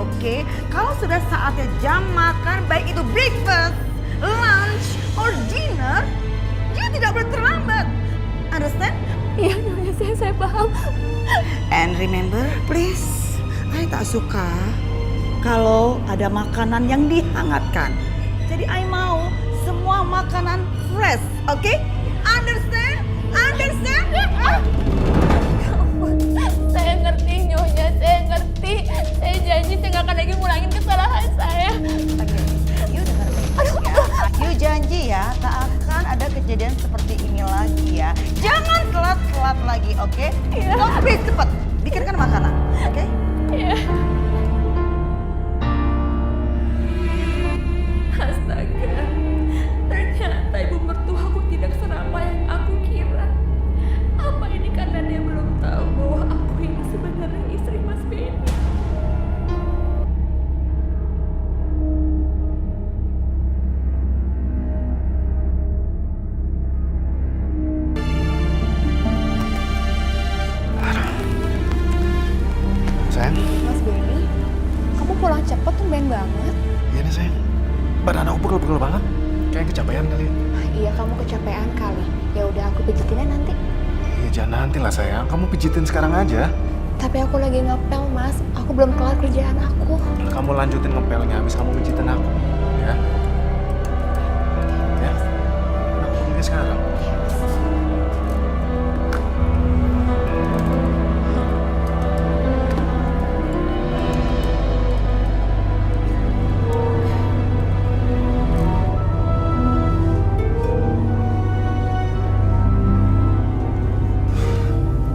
oke? Kalau sudah saatnya jam makan, baik itu breakfast, lunch, or dinner, you tidak boleh terlambat. Understand? Iya Nyonya, saya paham. And remember, please, I tak suka kalau ada makanan yang dihangatkan. Jadi I mau semua makanan fresh, oke? Understand? Understand? Ya ampun, saya ngerti Nyonya, saya ngerti. Saya janji saya nggak akan lagi ngulangin kesalahan saya. Oke, you dengar baik ya. You janji ya, tak akan ada kejadian seperti ini lagi ya. Jangan telat-telat lagi, oke? Iya. So, please cepat, bikinkan makanan, oke? Iya. Astaga, ternyata ibu mertuaku tidak seramah yang aku kira. Apa ini karena dia belum tahu bahwa aku ini sebenarnya istri Mas Benny? Sayang, Mas Benny, kamu pulang cepet tumben banget. iya nih sayang. Badan aku pegel-pegel banget. Kayak kecapean kali. Iya, kamu kecapean kali. Ya udah, aku pijitinnya nanti. Iya jangan nanti lah sayang. Kamu pijitin sekarang aja. Tapi aku lagi ngepel, Mas. Aku belum kelar kerjaan aku. Kamu lanjutin ngepelnya habis kamu pijitin aku. Ya. Ya. Aku pergi sekarang.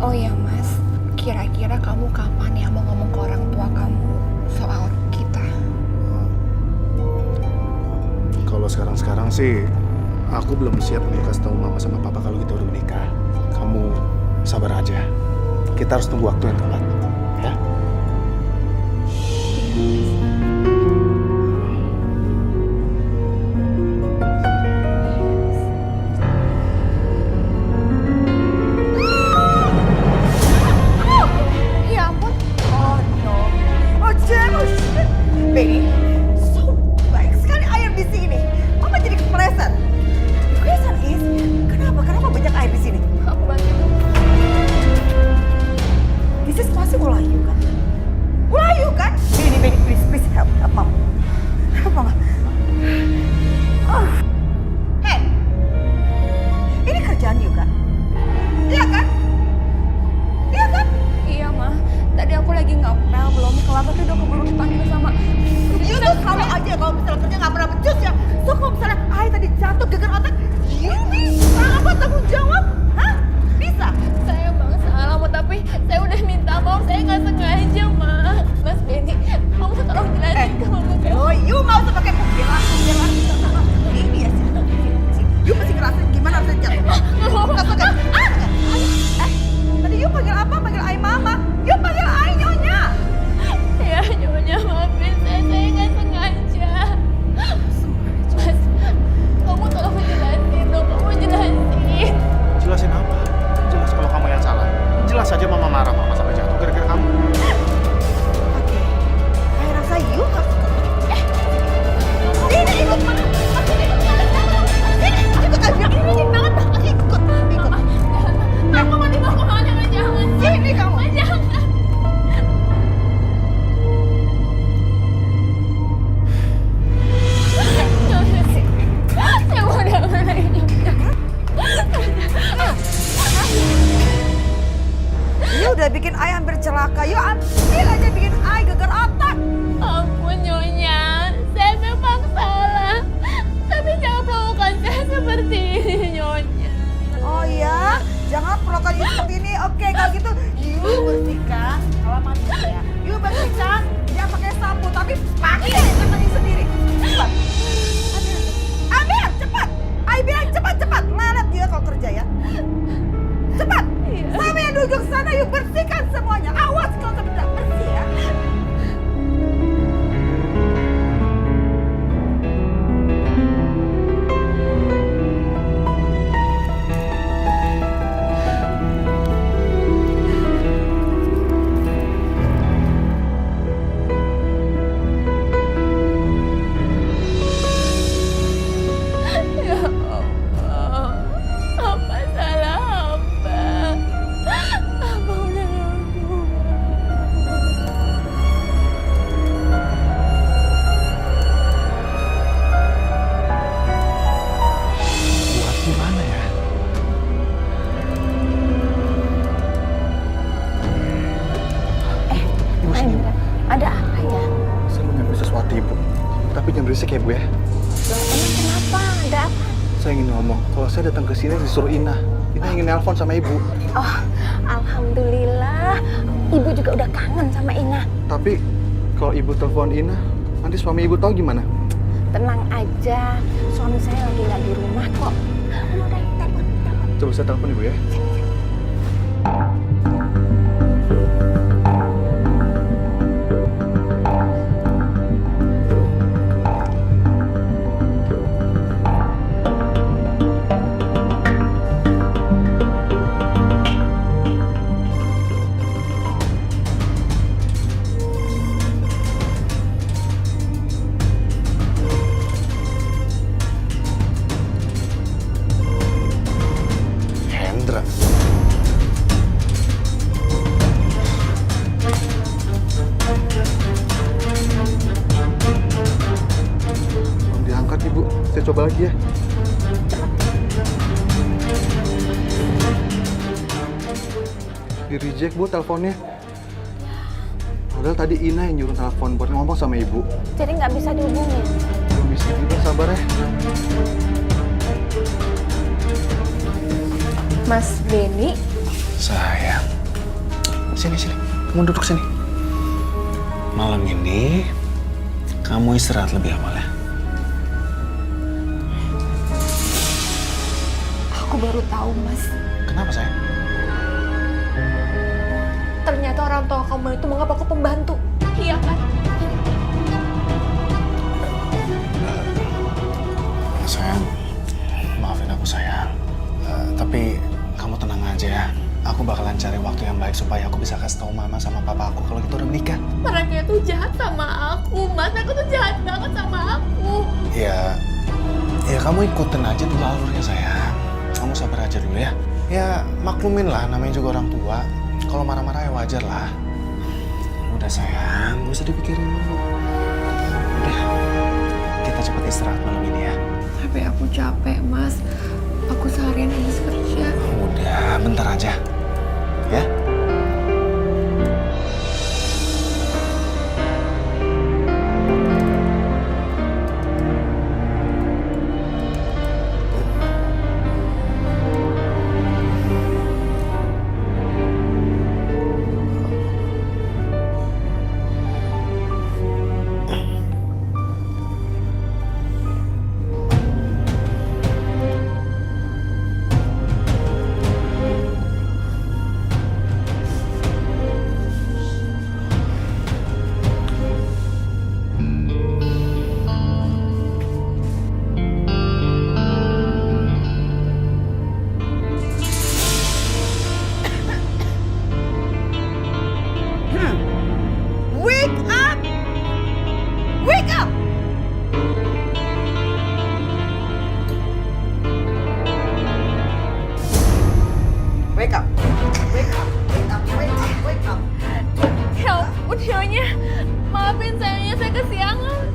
Oh ya, Mas. Kira-kira kamu kapan ya mau ngomong ke orang tua kamu soal kita? Kalau sekarang sih aku belum siap nih kasih tahu mama sama papa kalau kita udah menikah. Kamu sabar aja. Kita harus tunggu waktu yang tepat. Ya. Ya ampun. Oh no, oh jangan, oh shit. Benny, so baik sekali air di sini. Mama jadi kepleset. The question is, kenapa banyak air di sini? Aku bantu. This is pasti ulah you kan? Ulah you kan? Benny, please help mama. Help mama. Oh. Hey, ini kerjaan you kan? Iya kan? Iya kan? Iya, Ma. Tadi aku lagi ngepel, belum kelar, tapi udah keburu dipanggil sama... You tuh selalu aja kalau misalnya kerja nggak pernah becus ya. So kalau misalnya Ai tadi jatuh geger otak, you bisa apa tanggung jawab? Hah? Bisa? Saya banget salah, Ma. Tapi saya udah minta maaf, saya nggak sengaja, Ma. Mas Benny, kamu tuh tolong jelasin ke Mama Bella. Oh, you mau tuh pakai pembelaan. Ini ya sih. You mesti ngerasain gimana rasanya jatuh. Nggak suka. Tadi you panggil apa? Panggil Ai mama. You panggil Ai nyonya. Ya, Nyonya, maafin saya nggak sengaja. Mas, kamu tolong jelasin dong, kamu jelasin. Jelasin apa? Jelas kalau kamu yang salah. Jelas aja mama marah mama sampai jatuh gara-gara kamu. Oke. Ai rasa you nggak suka. Ini ikut mana? Ini ikut mana? Ini ikut aja. Ini banget. Ikut. Mama dibawa kemana? Jangan. Sini kamu. Jangan. Saya mau dengerin Nyonya. You udah bikin Ai hampir celaka. You ambil aja bikin Ai geger otak. Ampun Nyonya, saya memang salah. Tapi jangan perlakukan saya seperti ini Nyonya. Oh ya, jangan perlakukan you seperti ini. Oke, kalau gitu you bersihkan halaman ya. You bersihkan, jangan pakai sapu, tapi pakai tangan you sendiri. Cepat. Ambil, cepat. Ai bilang cepat. Lalat dia kalau kerja ya. Cepat. Iya. Sampai yang duduk sana, you bersihkan semuanya. Awas kalau tidak bersih ya. berisik ya, Bu ya. Loh, emang kenapa? Ada apa? Saya ingin ngomong, kalau saya datang ke sini disuruh Ina. Ina ingin nelpon sama Ibu. Oh, alhamdulillah. Ibu juga udah kangen sama Ina. Tapi kalau Ibu telepon Ina, nanti suami Ibu tahu gimana? Tenang aja, suami saya lagi nggak di rumah kok. Udah, telepon. Coba saya telepon Ibu ya. Hendra. Belum diangkat Ibu, saya coba lagi ya. Di reject Bu teleponnya. Padahal tadi Ina yang nyuruh telepon buat ngomong sama Ibu. Jadi nggak bisa dihubungin. Belum bisa juga, sabar ya. Mas Benny, Sayang, sini. Kamu duduk sini. Malam ini, kamu istirahat lebih awal ya. aku baru tahu Mas. Kenapa sayang? Ternyata orang tua kamu itu menganggap aku pembantu. Iya kan? Sayang, maafin aku sayang. Tapi kamu tenang aja ya. Aku bakalan cari waktu yang baik supaya aku bisa kasih tahu mama sama papa aku kalau kita udah menikah. Mereka itu jahat sama aku, Mas. Aku tuh jahat banget sama aku. Ya kamu ikutin aja dulu alurnya sayang. Kamu sabar aja dulu ya. Ya maklumin lah, namanya juga orang tua. Kalau marah-marah ya wajar lah. Udah sayang, gak usah dipikirin dulu. Udah, kita cepat istirahat malam ini ya. Tapi aku capek, Mas. Aku seharian harus kerja. Udah, bentar aja. Ya? Wake up! Wake up! Wake up! Wake up! Wake up! Wake up! Wake up! Ya ampun, Nyonya. Maafin sayangnya saya kesiangan.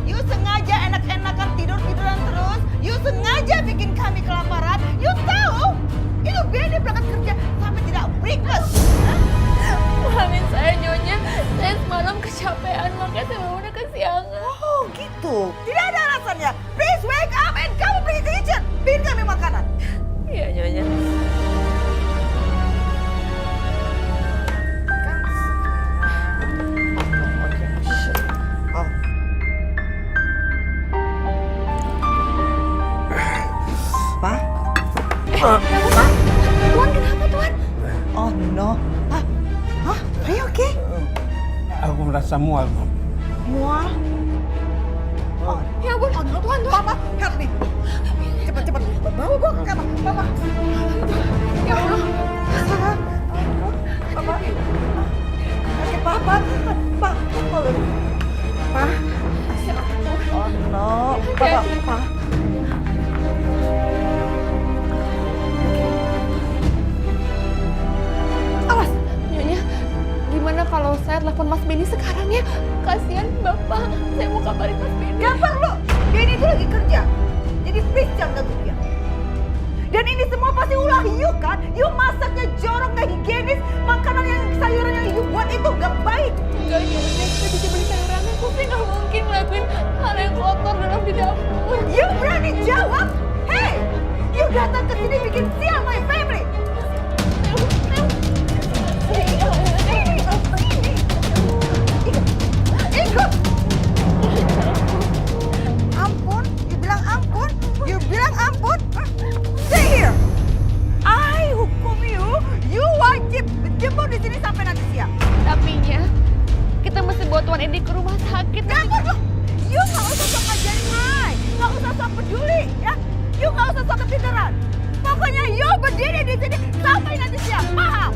You sengaja enak-enakan tidur-tiduran terus. You sengaja bikin kami kelaparan. You tahu? Itu Benny berangkat kerja sampai tidak breakfast. Hah? Maafin saya, Nyonya. Saya semalam kecapean, makanya saya benar kesiangan. Oh gitu. Tidak ada alasannya. Please wake up and kamu pergi ke kitchen. Bikin kami makanan. Iya, Nyonya. Oh. Pa? Tuan, kenapa, Tuan? Oh no. Hah? Are you okay? Aku merasa mual. Mual? Ya ampun, Tuan. Papa, help me. Cepat. Bawa gua ke kamar. Papa. Ya Allah. Papa. Oke, Papa. Pa. Pa. Oh no. Papa. Awas, Nyonya. Gimana kalau saya telepon Mas Benny sekarang ya? Kasihan Bapak. Saya mau kabarin Mas Benny. Gak perlu. Benny itu lagi kerja. Jadi please jangan ganggu dia. Dan ini semua pasti ulah you kan? You masaknya jorok, gak higienis. Makanan yang sayuran yang you buat itu gak baik. Enggak, Nyonya. Saya bisa beli sayuran di sini sampai nanti siang. Paham?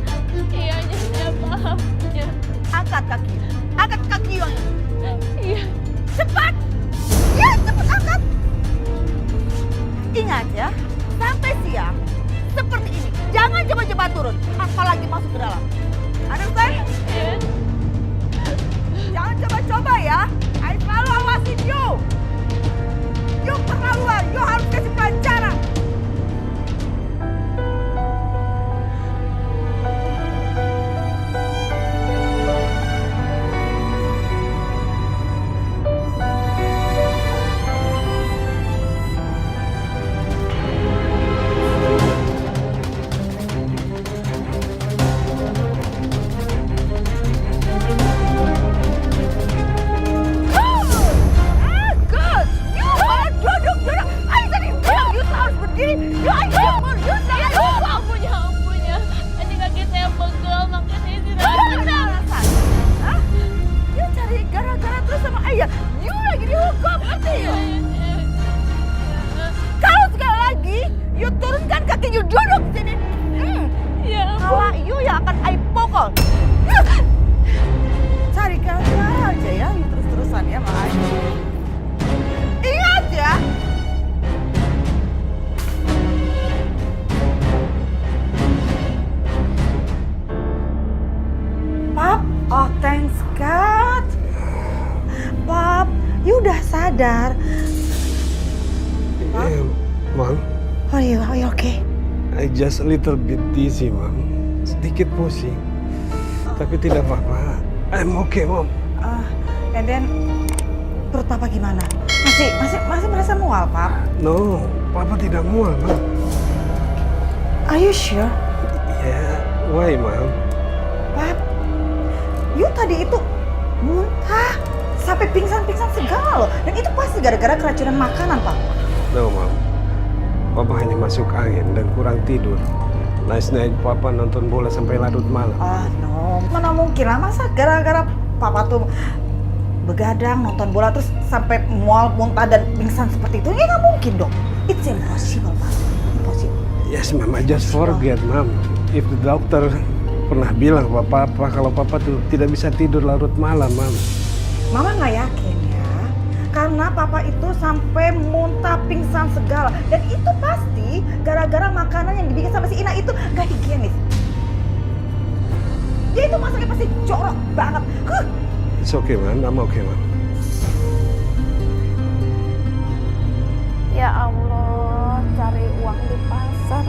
Iya, saya paham. Ya. Angkat kaki. Angkat kaki yang ini. Iya. Cepat. Ya, cepat angkat. Ingat ya, sampai siang seperti ini. Jangan coba-coba turun, apalagi masuk ke dalam. Understand? Iya. Jangan coba-coba ya. I selalu awasin you. You keterlaluan. You harus kasih pelajaran. Good. You are duduk. Ayo tadi bilang you harus berdiri. You ayo Ampunnya. Tadi kaki saya pegel, makanya saya istirahat. Ada alasan. Hah? You cari gara-gara terus sama ayah. You lagi dihukum, ngerti you? Kalau sekali lagi, you turunkan kaki you duduk sini. Ya ampun. Kalau you yang akan I pukul. Cari gara-gara aja ya, you terus-terusan ya, Mai. Ingat ya. Pap, oh thanks God. Pap, you udah sadar. Mom, Are you okay? I just a little bit dizzy, Mom. Sedikit pusing. Tapi tidak apa-apa. I'm okay, Mom. And then perut Papa gimana? Masih merasa mual, Pap? No, Papa tidak mual, Mom. Are you sure? Yeah, why, Mom? Pap, you tadi itu muntah sampai pingsan-pingsan segala loh. Dan itu pasti gara-gara keracunan makanan, Pak. No, Mom. Papa hanya masuk angin dan kurang tidur. Last night Papa nonton bola sampai larut malam. No. Mana mungkin lah, masa gara-gara Papa tuh begadang nonton bola terus sampai mual, muntah dan pingsan seperti itu? Ya nggak mungkin dong. It's impossible, Pak. Impossible. Yes, Mom, I just forget, Mom. If the doctor pernah bilang ke Papa kalau Papa tuh tidak bisa tidur larut malam, Mom. Mama nggak yakin ya, karena Papa itu sampai muntah, pingsan segala, dan itu pasti gara-gara makanan yang dibikin sama si Ina itu nggak higienis. Dia itu masaknya pasti jorok banget. It's okay, Mom. I'm okay, Mom. Ya Allah, cari uang di pasar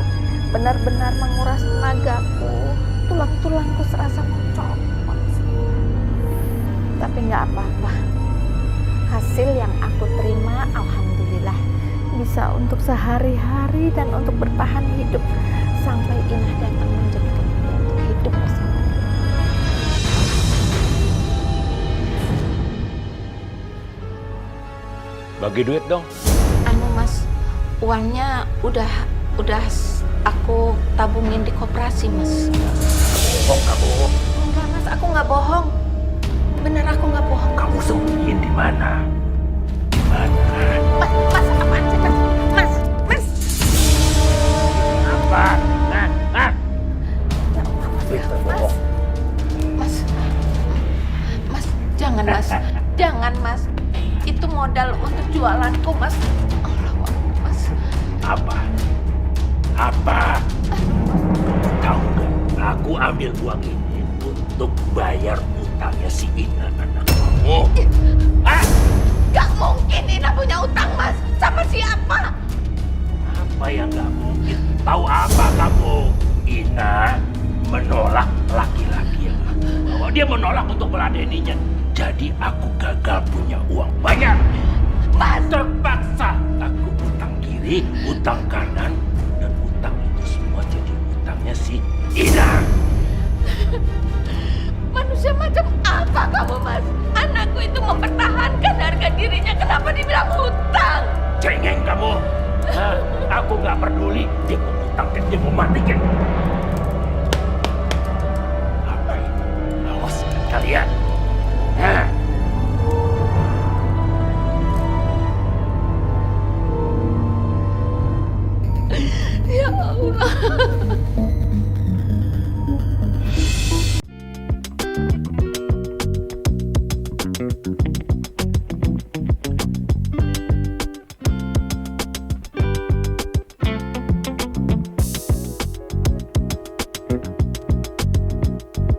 benar-benar menguras tenagaku. Tulang-tulangku serasa mau copot. Tapi nggak apa-apa. Hasil yang aku terima, alhamdulillah, bisa untuk sehari-hari dan untuk bertahan hidup sampai Inah datang menjemput untuk hidup bersama. Bagi duit dong. Anu Mas, uangnya udah aku tabungin di koperasi, Mas. Bohong kamu. Enggak, Mas, aku nggak bohong. Bener, aku nggak bohong. Kamu sembunyiin di mana? Di mana? Mas, apaan sih, Mas? Mas. Apa? Nah. Ya Allah, Mas, jangan, Mas. Jangan, Mas. Itu modal untuk jualanku, Mas. Allah, Mas. Apa? Tahu nggak? Aku ambil uang ini untuk bayar utangnya si Ina anak kamu. Gak mungkin Ina punya utang, Mas. Sama siapa? Apa yang nggak mungkin? Tahu apa kamu? Ina menolak laki-laki yang aku bawa. Dia menolak untuk meladeninya. Jadi aku gagal punya uang banyak. Mas. Terpaksa aku utang kiri, utang kanan, dan utang itu semua jadi utangnya si Ina. Manusia macam apa kamu, Mas? Anakku itu mempertahankan harga dirinya. Kenapa dibilang hutang? Cengeng kamu. Hah? Aku nggak peduli. Dia mau utang dan dia mau matikan. Apa ini? Awas kalian.